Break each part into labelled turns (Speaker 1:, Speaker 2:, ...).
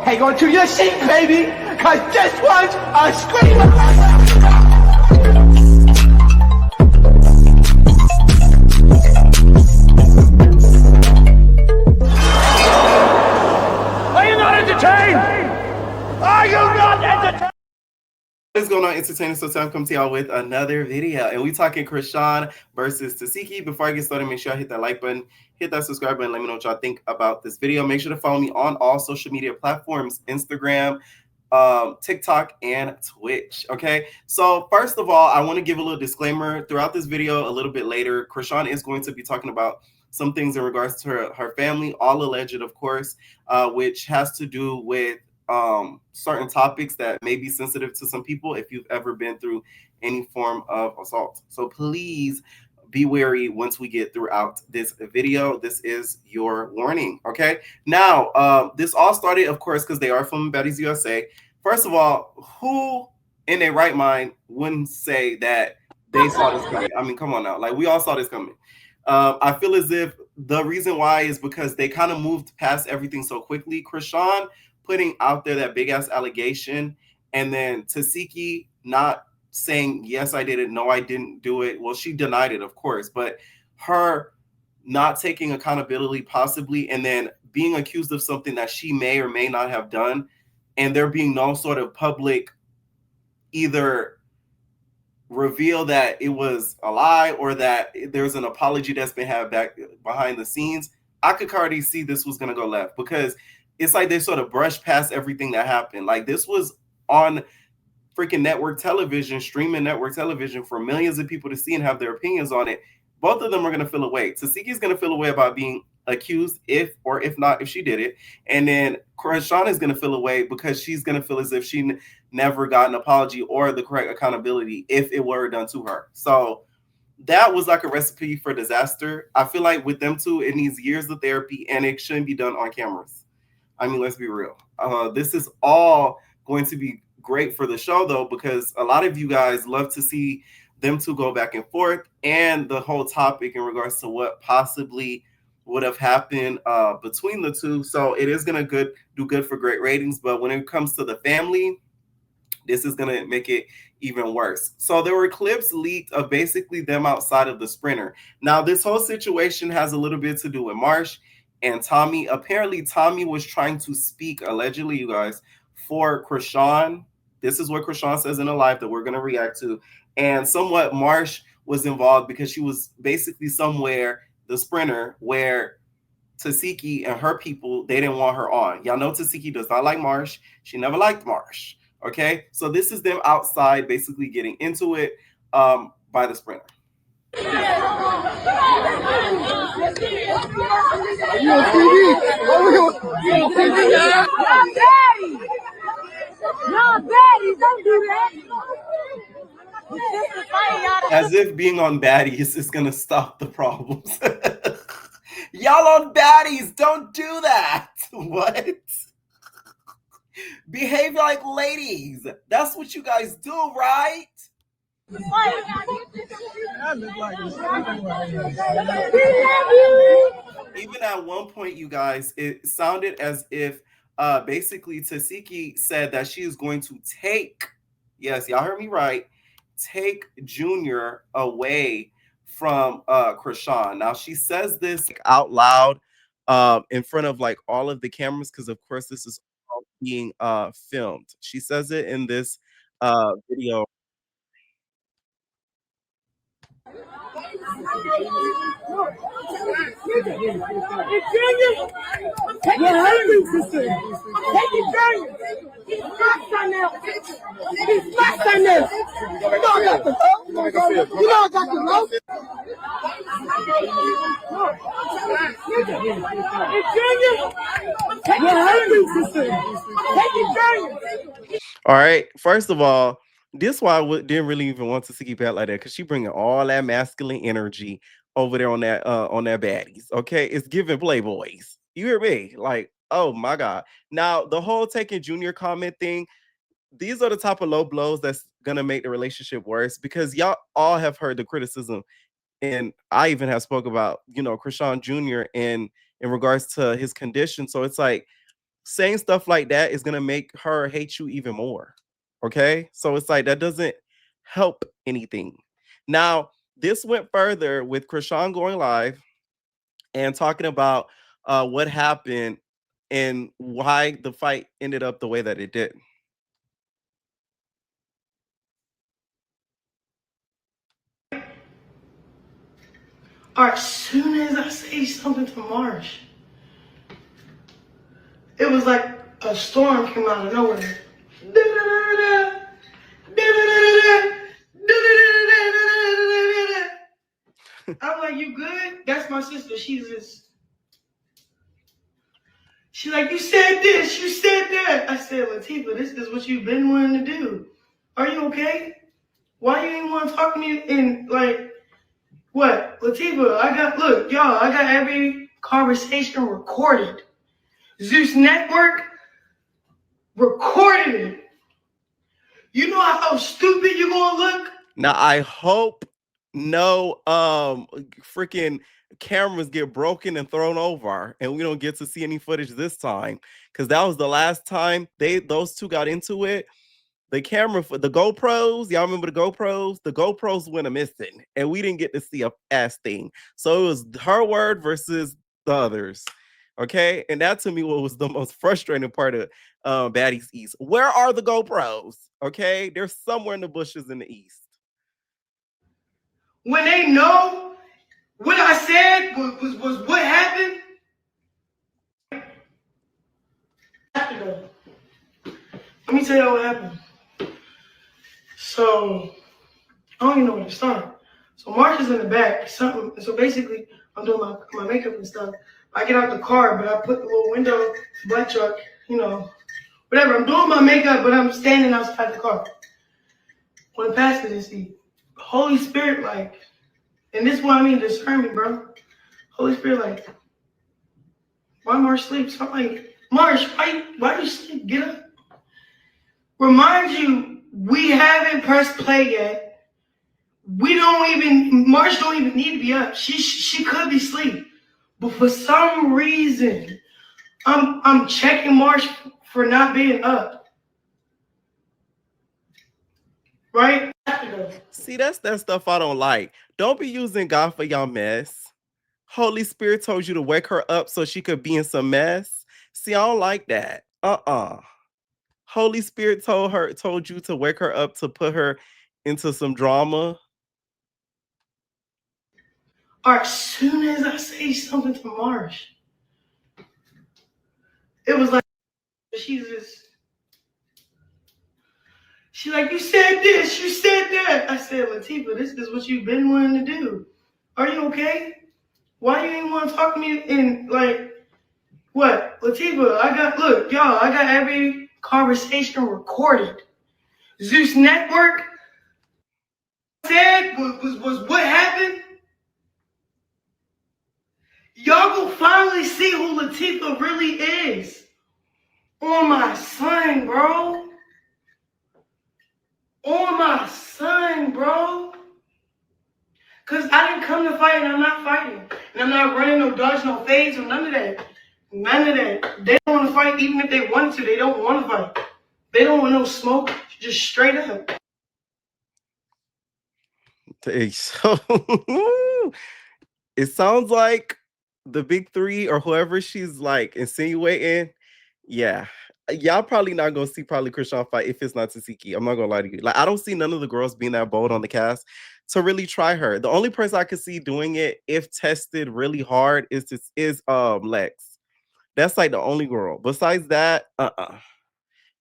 Speaker 1: hang on to your seat, baby, cause this one's a screamer. Are you not entertained? Are you not entertained?
Speaker 2: What is going on, entertainers? So time come to y'all with another video, and we talking Chrisean versus Tesehki. Before I get started, make sure I hit that like button, hit that subscribe button, let me know what y'all think about this video. Make sure to follow me on all social media platforms, Instagram, TikTok, and Twitch. Okay, so first of all, I want to give a little disclaimer throughout this video. A little bit later, Chrisean is going to be talking about some things in regards to her family, all alleged, of course, which has to do with certain topics that may be sensitive to some people if you've ever been through any form of assault. So please be wary once we get throughout this video. This is your warning. Okay, now this all started, of course, because they are from Baddies USA. First of all, who in their right mind wouldn't say that they saw this coming? I mean, come on now, like, we all saw this coming. I feel as if the reason why is because they kind of moved past everything so quickly. Chrisean putting out there that big ass allegation, and then Tesehki not saying, yes, I did it, no, I didn't do it. Well, she denied it, of course, but her not taking accountability possibly, and then being accused of something that she may or may not have done, and there being no sort of public either reveal that it was a lie or that there's an apology that's been had back behind the scenes. I could already see this was going to go left, because it's like they sort of brushed past everything that happened. Like, this was on freaking network television, streaming network television, for millions of people to see and have their opinions on it. Both of them are going to feel away. Tesehki's going to feel away about being accused, if not, if she did it. And then Chrisean is going to feel away because she's going to feel as if she never got an apology or the correct accountability if it were done to her. So that was like a recipe for disaster. I feel like with them two, it needs years of therapy, and it shouldn't be done on cameras. I mean, let's be real. This is all going to be great for the show, though, because a lot of you guys love to see them two go back and forth, and the whole topic in regards to what possibly would have happened between the two. So it is going to do good for great ratings. But when it comes to the family, this is going to make it even worse. So there were clips leaked of basically them outside of the Sprinter. Now, this whole situation has a little bit to do with Marsh and Tommy. Apparently, Tommy was trying to speak, allegedly, you guys, for Chrisean. This is what Chrisean says in a live that we're going to react to. And somewhat Marsh was involved because she was basically somewhere, the Sprinter, where Tesehki and her people, they didn't want her on. Y'all know Tesehki does not like Marsh. She never liked Marsh. Okay? So this is them outside basically getting into it by the Sprinter.
Speaker 3: Are you on TV? You on TV now?
Speaker 4: Y'all baddies, don't do that.
Speaker 2: As if being on Baddies is going to stop the problems. Y'all on Baddies, don't do that. What? Behave like ladies. That's what you guys do, right? Even at one point, you guys, it sounded as if basically Tesehki said that she is going to take, yes, y'all heard me right, take Junior away from Chrisean. Now, she says this out loud in front of like all of the cameras, because of course this is all being filmed. She says it in this video. All right. First of all, this is why I didn't really even want to see Pat like that, because she bringing all that masculine energy over there on that Baddies. Okay, it's giving Playboys. You hear me? Like, oh my god. Now the whole taking Junior comment thing. These are the type of low blows that's gonna make the relationship worse, because y'all all have heard the criticism, and I even have spoke about Chrisean Jr. in regards to his condition. So it's like, saying stuff like that is gonna make her hate you even more. Okay, so it's like that doesn't help anything. Now, this went further with Chrisean going live and talking about what happened and why the fight ended up the way that it did.
Speaker 5: As soon as I say something to Marsh, it was like a storm came out of nowhere. I'm like, you good? That's my sister. She's like, you said this, you said that. I said, Latifah, this is what you've been wanting to do. Are you okay? Why you ain't want to talk to me in like what? Latifah, I got every conversation recorded. Zeus Network recorded it. You know how stupid you gonna look?
Speaker 2: Now I hope no freaking cameras get broken and thrown over and we don't get to see any footage this time, because that was the last time those two got into it. The camera for the GoPros, y'all remember the GoPros? The GoPros went a missing and we didn't get to see a ass thing. So it was her word versus the others. Okay, and that to me was the most frustrating part of Baddies East. Where are the GoPros? Okay, they're somewhere in the bushes in the east.
Speaker 5: When they know what I said was what happened. Let me tell you what happened. So I don't even know where to start. So Marsh is in the back. So basically, I'm doing my makeup and stuff. I get out the car, but I put the little window, butt truck, whatever. I'm doing my makeup, but I'm standing outside the car. When Pastor didn't see, Holy Spirit, like, and this is what I mean, discernment, bro. Holy Spirit, like, why Marsh sleep? So I'm like, Marsh, why you sleep? Get up. Remind you, we haven't pressed play yet. Marsh don't even need to be up. She could be asleep. But for some reason, I'm checking Marsh for not being up. Right?
Speaker 2: See, that's that stuff I don't like. Don't be using God for y'all mess. Holy Spirit told you to wake her up so she could be in some mess. See, I don't like that. Holy Spirit told you to wake her up to put her into some drama.
Speaker 5: As soon as I say something to Marsh, it was like she's like, you said this, you said that. I said, Latifah, this is what you've been wanting to do. Are you okay? Why you ain't want to talk to me in like what? Latifah, I got every conversation recorded. Zeus Network said was what happened. Y'all gonna finally see who Latifah really is. On my son, bro. On my son, bro. Cause I didn't come to fight and I'm not fighting. And I'm not running no dodge, no fades, or none of that. None of that. They don't want to fight even if they wanted to. They don't want to fight. They don't want no smoke. Just straight up.
Speaker 2: So it sounds like the big three or whoever she's like insinuating. Yeah. Y'all probably not gonna see probably Chrisean fight if it's not Tesehki. I'm not gonna lie to you. Like, I don't see none of the girls being that bold on the cast to really try her. The only person I could see doing it if tested really hard is Lex. That's like the only girl. Besides that,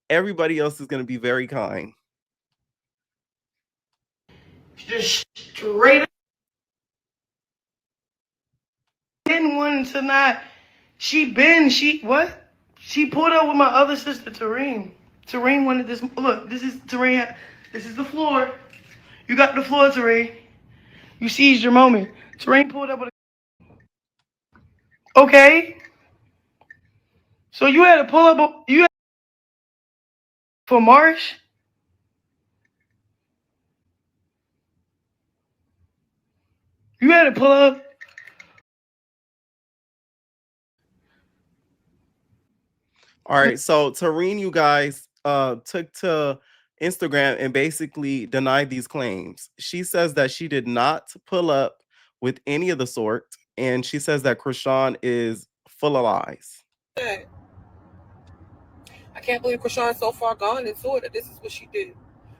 Speaker 2: everybody else is gonna be very kind.
Speaker 5: Just straight up. Didn't want to not. She what? She pulled up with my other sister, Tareen. Tareen wanted this. Look, this is Tareen. This is the floor. You got the floor, Tareen. You seized your moment. Tareen pulled up with a... Okay. So you had to pull up. You had for Marsh. You had to pull up.
Speaker 2: All right, so Tareen, you guys took to Instagram and basically denied these claims. She says that she did not pull up with any of the sort, and she says that Chrisean is full of lies.
Speaker 6: I can't believe Chrisean's so far gone into it that this is what she did.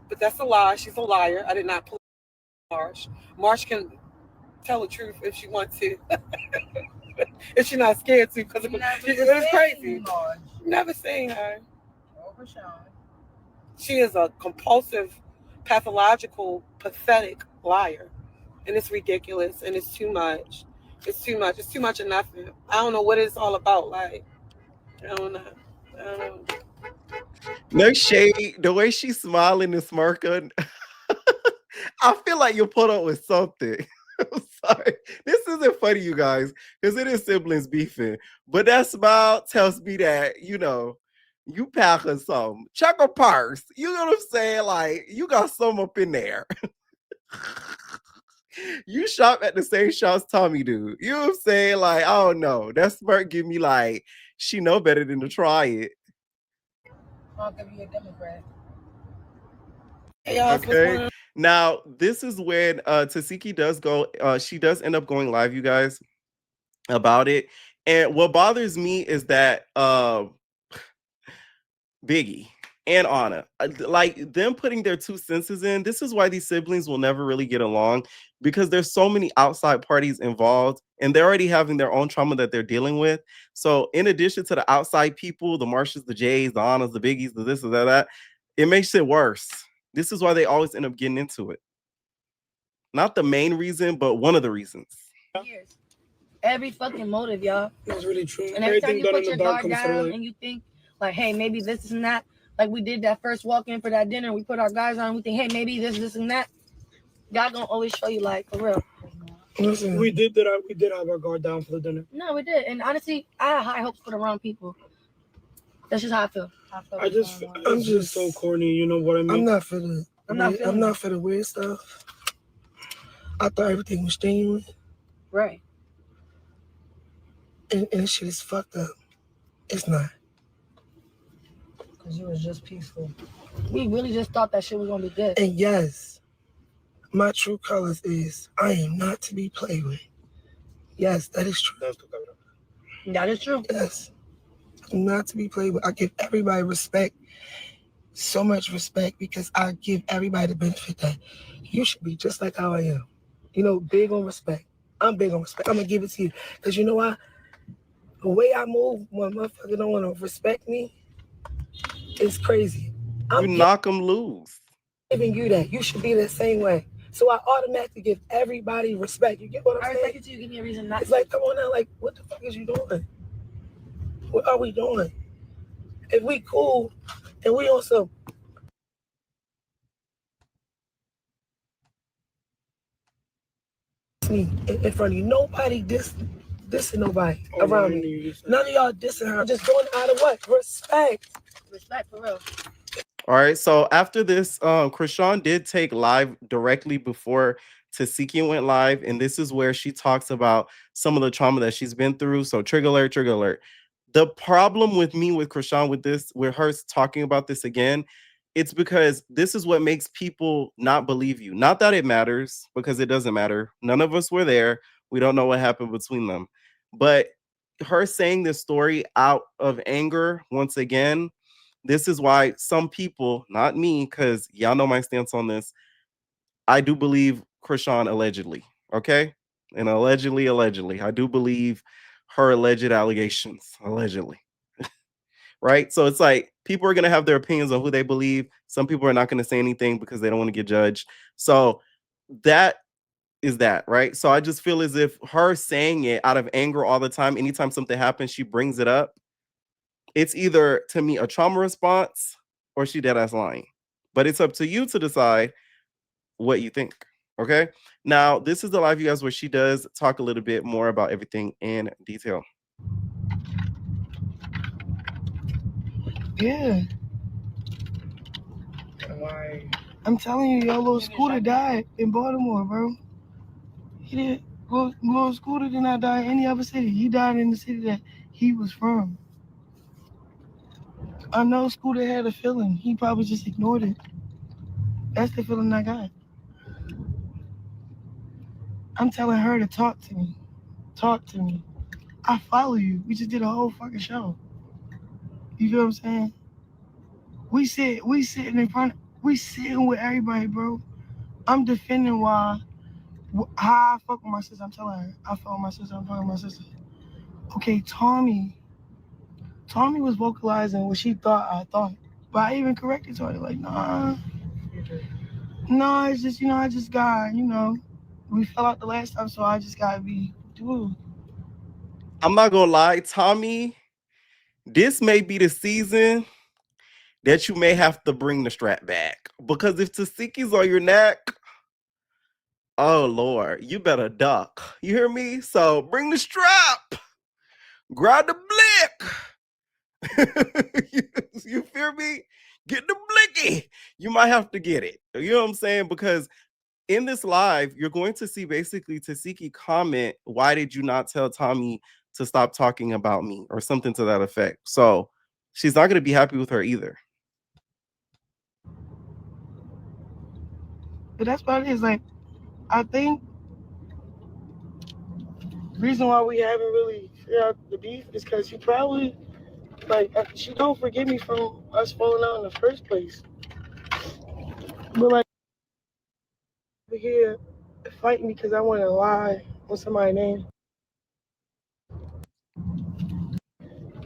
Speaker 6: But that's a lie. She's a liar. I did not pull Marsh. Marsh can tell the truth if she wants to. If she's not scared to, because it's crazy. Never seen her. She is a compulsive, pathological, pathetic liar. And it's ridiculous, and it's too much. It's too much. It's too much of nothing. I don't know what it's all about. Like, I don't know.
Speaker 2: No shade. The way she's smiling and smirking, I feel like you put up with something. I'm sorry. This isn't funny, you guys, because it is siblings beefing. But that smile tells me that, you know, you pack her something. Check her purse. You know what I'm saying? Like, you got some up in there. You shop at the same shops Tommy do. You know what I'm saying? Like, I don't know. That smirk give me like, she know better than to try it.
Speaker 3: I'll give you a Democrat.
Speaker 2: Okay. Now, this is when Tesehki does go, she does end up going live, you guys, about it. And what bothers me is that Biggie and Anna, like them putting their 2 senses in, this is why these siblings will never really get along, because there's so many outside parties involved and they're already having their own trauma that they're dealing with. So in addition to the outside people, the Marshes, the Jays, the Annas, the Biggies, the this, the that, it makes it worse. This is why they always end up getting into it. Not the main reason, but one of the reasons.
Speaker 3: Years. Every fucking motive, y'all.
Speaker 5: That's really true.
Speaker 3: And every time you put your guard down and you think, like, hey, maybe this and that, like we did that first walk-in for that dinner, we put our guys on, we think, hey, maybe this and that. God gonna always show you, like, for real.
Speaker 5: Listen, we did have our guard down for the dinner.
Speaker 3: No, we did. And honestly, I have high hopes for the wrong people. That's just how I feel.
Speaker 5: I'm just so corny, you know what I mean? I'm not for the weird stuff. I thought everything was genuine.
Speaker 3: Right.
Speaker 5: And shit is fucked up. It's not.
Speaker 3: Because you was just peaceful. We really just thought that shit was gonna be good.
Speaker 5: And yes, my true colors is I am not to be played with. Yes, that is true.
Speaker 3: That is true.
Speaker 5: Yes. I'm not to be played with. I give everybody respect. So much respect, because I give everybody the benefit that you should be just like how I am. You know, big on respect. I'm big on respect. I'm going to give it to you. Because you know why? The way I move when motherfuckers don't want to respect me is crazy.
Speaker 2: You knock them loose.
Speaker 5: Giving you that. You should be the same way. So I automatically give everybody respect. You get what I'm saying?
Speaker 3: I respect you too. Give me a reason not
Speaker 5: It's like, come on now. Like, what the fuck is you doing? What are we doing? If we cool and we on some in front of you, nobody dissing nobody around me. None of y'all dissing her. Just doing it out of what? Respect.
Speaker 3: Respect, for real.
Speaker 2: All right. So after this, Chrisean did take live directly before Tesehki went live. And this is where she talks about some of the trauma that she's been through. So trigger alert, trigger alert. The problem with me, with Chrisean, with her talking about this again, it's because this is what makes people not believe you. Not that it matters, because it doesn't matter. None of us were there. We don't know what happened between them. But her saying this story out of anger, once again, this is why some people, not me, because y'all know my stance on this, I do believe Chrisean allegedly, okay? And allegedly, I do believe her alleged allegations, allegedly. Right? So it's like people are going to have their opinions on who they believe. Some people are not going to say anything because they don't want to get judged. So that is that, right? So I just feel as if her saying it out of anger all the time, anytime something happens, she brings it up. It's either, to me, a trauma response or she dead ass lying. But it's up to you to decide what you think. Okay? Now, this is the live, you guys, where she does talk a little bit more about everything in detail.
Speaker 5: Yeah. Why? I'm telling you, your little Scooter died in Baltimore, bro. He did. Little Scooter did not die in any other city. He died in the city that he was from. I know Scooter had a feeling. He probably just ignored it. That's the feeling I got. I'm telling her to talk to me. Talk to me. I follow you. We just did a whole fucking show. You feel what I'm saying? We sitting in front. We sitting with everybody, bro. I'm defending how I fuck with my sister. I'm telling her I fuck with my sister. I'm fucking with my sister. Okay, Tommy was vocalizing what she thought I thought, but I even corrected her like, nah, it's just I just got we fell out the last time, so I just gotta be dude.
Speaker 2: I'm not gonna lie, Tommy. This may be the season that you may have to bring the strap back, because if Teseki's on your neck, oh Lord, you better duck. You hear me? So bring the strap, grab the blick. you feel me? Get the blicky. You might have to get it. You know what I'm saying? Because in this live, you're going to see basically Tesehki comment, "Why did you not tell Tommy to stop talking about me?" or something to that effect. So she's not going to be happy with her either.
Speaker 5: But that's what it is. Like, I think the reason why we haven't really figured out the beef is because she probably she don't forgive me from us falling out in the first place. But like over here fighting because I want to lie on somebody's name.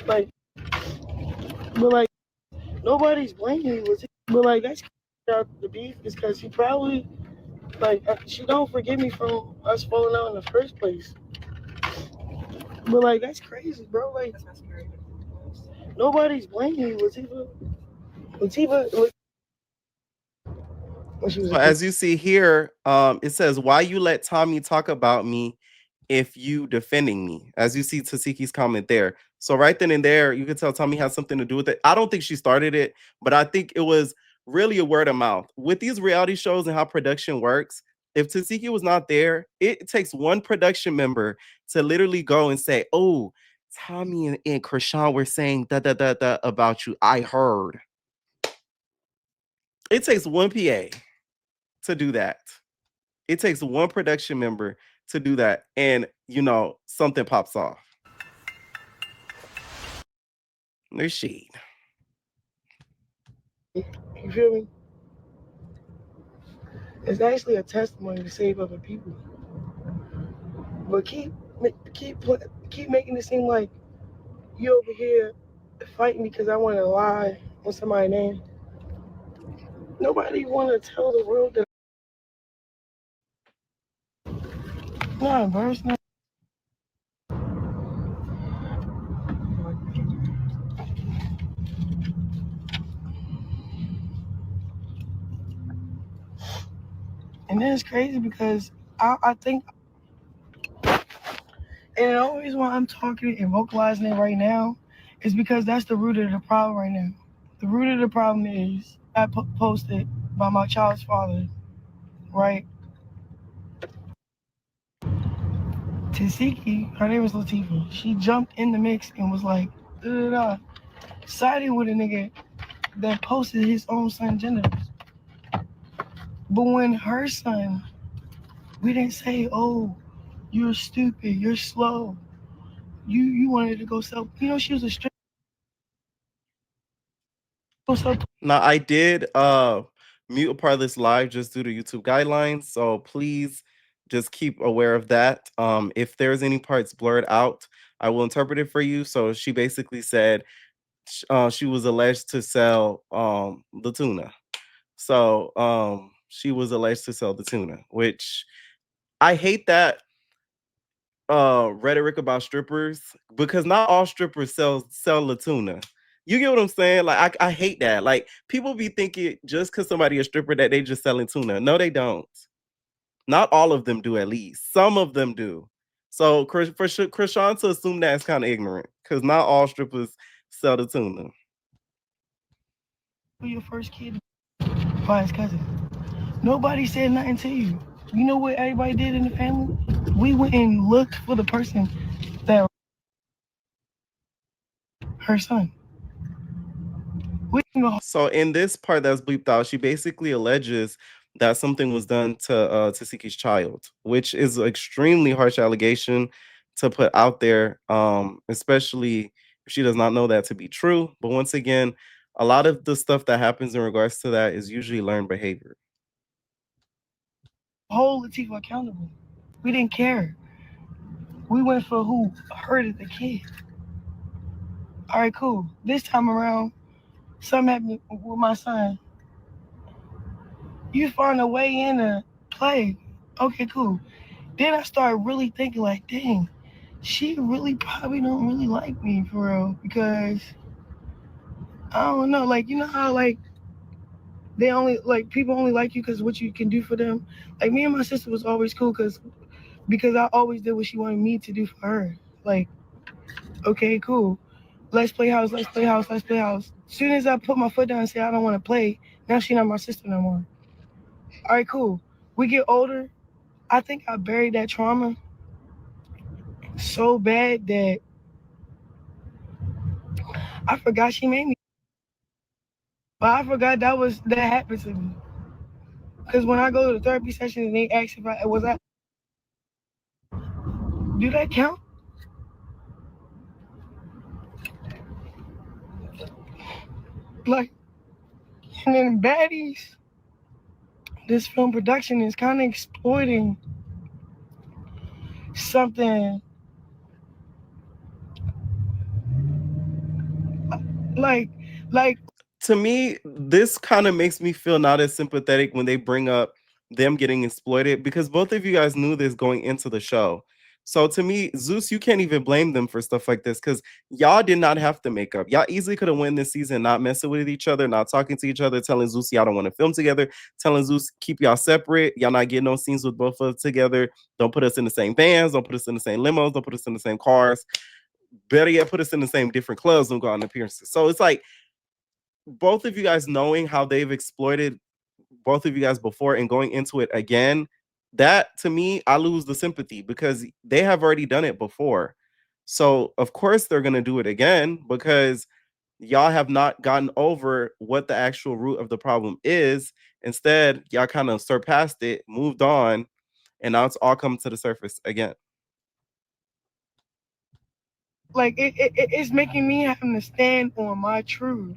Speaker 5: Like, but like nobody's blaming me. But like that's out the beef is because she probably she don't forgive me from us falling out in the first place. But like that's crazy, bro. Like nobody's blaming me. Latifa when she was
Speaker 2: So as you see here, it says, "Why you let Tommy talk about me if you defending me?" As you see Teseki's comment there. So right then and there, you can tell Tommy has something to do with it. I don't think she started it, but I think it was really a word of mouth. With these reality shows and how production works, if Tesehki was not there, it takes one production member to literally go and say, "Oh, Tommy and Chrisean were saying da da da da about you. I heard." It takes one PA to do that. It takes one production member to do that, and something pops off. There's shade.
Speaker 5: You feel me? It's actually a testimony to save other people. But keep making it seem like you over here fighting because I want to lie on somebody's name. Nobody want to tell the world that. Nah, bro, it's not. And then it's crazy because I think, and the only reason why I'm talking and vocalizing it right now is because that's the root of the problem right now. The root of the problem is I posted by my child's father, right? Tesehki, her name was Latifah. She jumped in the mix and was like, siding with a nigga that posted his own son genitals. But when her son, we didn't say, "Oh, you're stupid, you're slow. You wanted to go sell." She was a straight.
Speaker 2: Now I did mute a part of this live just due to YouTube guidelines, so please just keep aware of that. If there's any parts blurred out, I will interpret it for you. So she basically said she was alleged to sell the tuna. So she was alleged to sell the tuna, which I hate that rhetoric about strippers, because not all strippers sell the tuna. You get what I'm saying? Like I hate that. Like people be thinking just because somebody a stripper that they just selling tuna. No, they don't. Not all of them do, at least. Some of them do. So for Chrisean to assume that's kind of ignorant, because not all strippers sell the tuna.
Speaker 5: Your first kid by his cousin. Nobody said nothing to you. You know what everybody did in the family? We went and looked for the person that her son.
Speaker 2: So in this part that's bleeped out, she basically alleges that something was done to Teseki's child, which is an extremely harsh allegation to put out there, especially if she does not know that to be true. But once again, a lot of the stuff that happens in regards to that is usually learned behavior.
Speaker 5: Hold Latifah accountable. We didn't care. We went for who hurted the kid. All right, cool. This time around, something happened with my son. You find a way in to play. Okay, cool. Then I started really thinking like, dang, she really probably don't really like me for real because I don't know, like you know how like they only like people only like you because what you can do for them. Like me and my sister was always cool because I always did what she wanted me to do for her. Like, okay, cool. Let's play house, let's play house, let's play house. As soon as I put my foot down and say I don't want to play, now she not my sister no more. All right, cool. We get older. I think I buried that trauma so bad that I forgot she made me. But I forgot that happened to me. Because when I go to the therapy session and they ask if I was I, do that count? Like, and then baddies, this film production is kind of exploiting something like
Speaker 2: To me, this kind of makes me feel not as sympathetic when they bring up them getting exploited because both of you guys knew this going into the show. So to me, Zeus, you can't even blame them for stuff like this because y'all did not have to make up. Y'all easily could have won this season, not messing with each other, not talking to each other, telling Zeus y'all don't want to film together, telling Zeus keep y'all separate. Y'all not getting no scenes with both of us together. Don't put us in the same vans. Don't put us in the same limos. Don't put us in the same cars. Better yet, put us in the same different clubs and go on appearances. So it's like both of you guys knowing how they've exploited both of you guys before and going into it again, that to me, I lose the sympathy because they have already done it before. So of course they're gonna do it again because y'all have not gotten over what the actual root of the problem is. Instead, y'all kind of surpassed it, moved on, and now it's all come to the surface again.
Speaker 5: like it's making me having to stand on my truth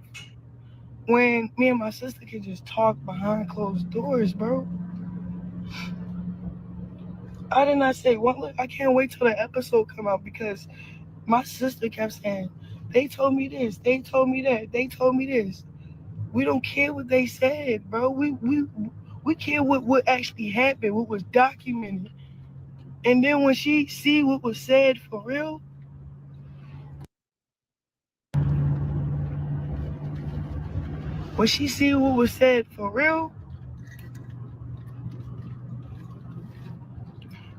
Speaker 5: when me and my sister can just talk behind closed doors, bro. I did not say one. Look, I can't wait till the episode come out because my sister kept saying, "They told me this, they told me that, they told me this." We don't care what they said, bro. We care what actually happened, what was documented. And then when she see what was said for real, when she see what was said for real,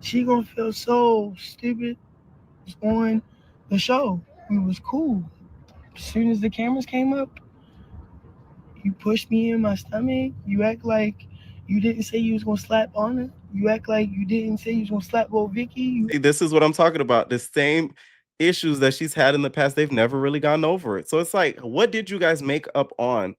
Speaker 5: she gonna feel so stupid on the show. We was cool. As soon as the cameras came up, you pushed me in my stomach. You act like you didn't say you was gonna slap Anna. You act like you didn't say you was gonna slap Bo Vicky.
Speaker 2: This is what I'm talking about. The same issues that she's had in the past, they've never really gotten over it. So it's like, what did you guys make up on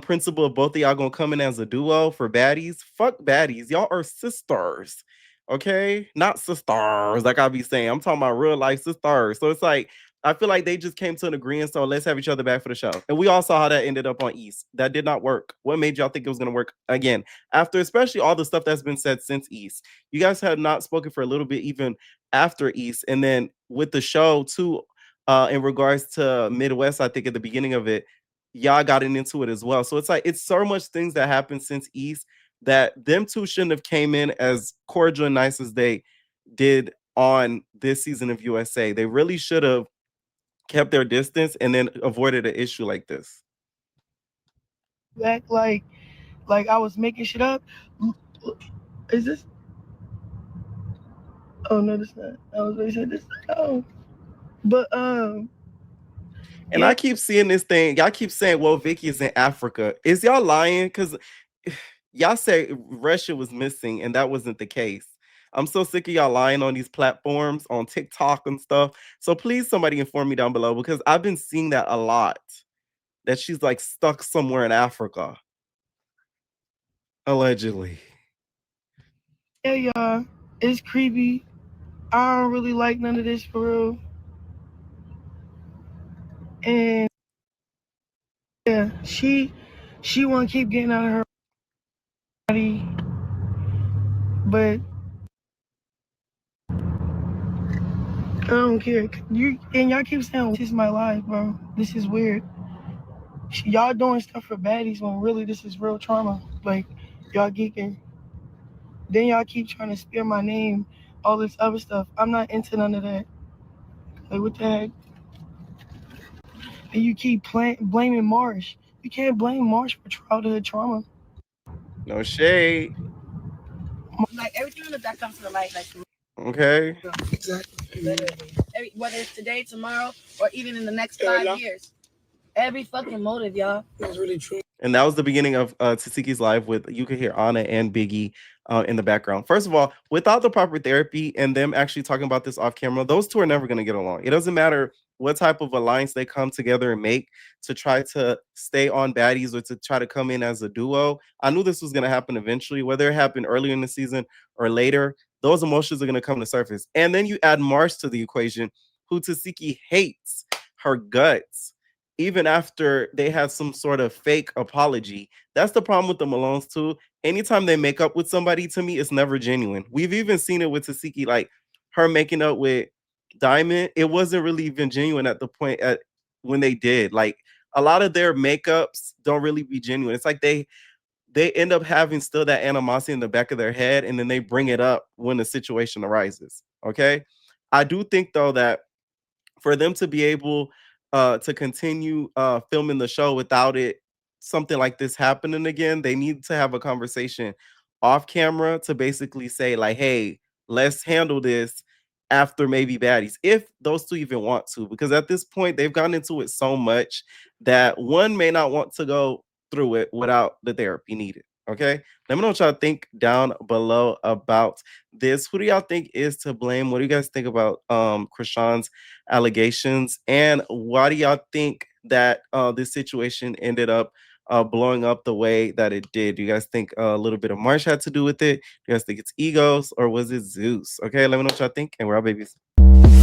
Speaker 2: principle of both of y'all gonna come in as a duo for baddies? Fuck baddies. Y'all are sisters. Okay? Not sisters, like I be saying. I'm talking about real life sisters. So it's like I feel like they just came to an agreement. So let's have each other back for the show. And we all saw how that ended up on East. That did not work. What made y'all think it was gonna work again? After especially all the stuff that's been said since East. You guys had not spoken for a little bit, even after East. And then with the show too, in regards to Midwest, I think at the beginning of it, y'all gotten into it as well. So it's like it's so much things that happened since East that them two shouldn't have came in as cordial and nice as they did on this season of USA. They really should have kept their distance and then avoided an issue like this.
Speaker 5: You act like I was making shit up. Is this? Oh no, this not. I was gonna say this. Oh, but
Speaker 2: And
Speaker 5: yeah.
Speaker 2: I keep seeing this thing. Y'all keep saying, well, Vicky is in Africa. Is y'all lying? Because y'all say Russia was missing, and that wasn't the case. I'm so sick of y'all lying on these platforms, on TikTok and stuff. So please, somebody inform me down below because I've been seeing that a lot. that she's like stuck somewhere in Africa. Allegedly.
Speaker 5: Yeah, y'all, it's creepy. I don't really like none of this for real. And yeah, she wanna keep getting out of her body, but I don't care. Y'all keep saying this is my life, bro. This is weird. Y'all doing stuff for baddies when really this is real trauma. Like y'all geeking. Then y'all keep trying to spear my name, all this other stuff. I'm not into none of that. Like what the heck? And you keep blaming Marsh. You can't blame Marsh for childhood trauma.
Speaker 2: No shade.
Speaker 3: Like everything that comes to the light, like
Speaker 2: Okay.
Speaker 5: Exactly.
Speaker 3: Literally. Whether it's today, tomorrow, or even in the next 5 years. Every fucking motive, y'all.
Speaker 5: That's really true.
Speaker 2: And that was the beginning of Tesehki's live with, you could hear Anna and Biggie in the background. First of all, without the proper therapy and them actually talking about this off camera, those two are never going to get along. It doesn't matter what type of alliance they come together and make to try to stay on baddies or to try to come in as a duo. I knew this was going to happen eventually, whether it happened earlier in the season or later. Those emotions are going to come to surface. And then you add Marsh to the equation, who Tesehki hates her guts. Even after they had some sort of fake apology. That's the problem with the Malones too. Anytime they make up with somebody, to me, it's never genuine. We've even seen it with Tesehki, like her making up with Diamond. It wasn't really even genuine at the point at when they did. Like a lot of their makeups don't really be genuine. It's like they end up having still that animosity in the back of their head, and then they bring it up when the situation arises. Okay. I do think though that for them to be able to continue filming the show without it, something like this happening again, they need to have a conversation off camera to basically say like, hey, let's handle this after maybe baddies, if those two even want to, because at this point they've gotten into it so much that one may not want to go through it without the therapy needed. Okay, let me know what y'all think down below about this. Who do y'all think is to blame? What do you guys think about Chrisean's allegations, and why do y'all think that this situation ended up blowing up the way that it did? Do you guys think a little bit of Marsh had to do with it? Do you guys think it's egos, or was it Zeus? Okay, let me know what y'all think, and we're all babies.
Speaker 7: Welcome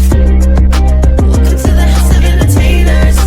Speaker 7: to the house of entertainers.